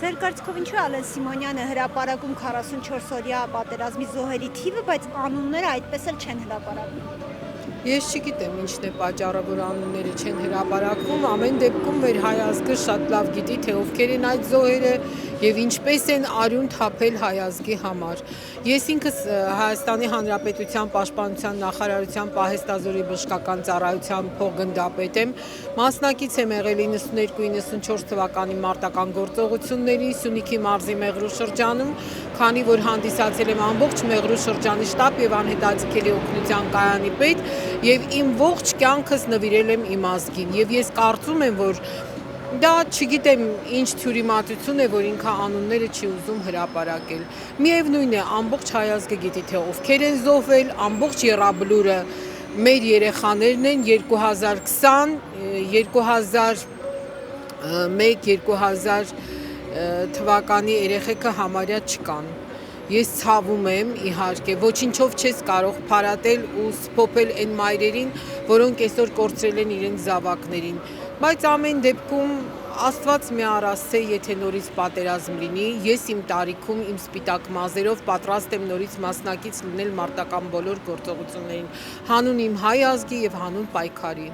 Ձեր կարծիքով ինչու է Ալեն Սիմոնյանը հրապարակում 44-օրյա պատերազմի զոհերի թիվը, բայց անունները այդպես էլ չեն հրապարակում։ Ես չգիտեմ ինչն է պատճառը, որ անունները չեն հրապարակվում, ամեն դեպքում մեր հայ ազգը շատ լավ գիտի, թե ովքեր են այդ զոհերը եւ ինչպես են արյուն թափել հայ ազգի համար։ Ես ինքս Հայաստանի Հանրապետության Պաշտպանության նախարարության Պահեստազորի բժշկական ծառայության փոխգնդապետ եմ, մասնակից եմ եղել 92-94 թվականի մարտական գործողությունների Սյունիքի մարզի Մեղրու շրջանում, քանի որ հանդիսացել եմ ամբողջ Մեղրու շրջանի շտաբ եւ անհետաձգելի օգնության կայանի պետ եւ իմ ողջ կյանքս նվիրել եմ իմ ազգին եւ ես կարծում եմ, որ դա չգիտեմ ինչ թյուրիմատություն է, որ ինքը անունները չի ուզում հրապարակել։ Միևնույն է, ամբողջ հայ ազգը գիտի, թե ովքեր են զոհվել, ամբողջ եռաբլուրը մեր երեխաներն են 2020, 2001-2000 թվականի երեխեքը համարյա չկան։ Ես ցավում եմ, իհարկե, ոչինչով չես կարող փարատել ու սփոփել այն մայրերին, որոնք այսօր կորցրել են իրենց զավակներին, բայց ամեն դեպքում Աստված մի առասցե, եթե նորից պատերազմ լինի, ես իմ տարիքում, իմ սպիտակ մազերով պատրաստ եմ նորից մասնակից լինել մարտական բոլոր գործողություններին, հանուն իմ հայ ազգի եւ հանուն պայքարի։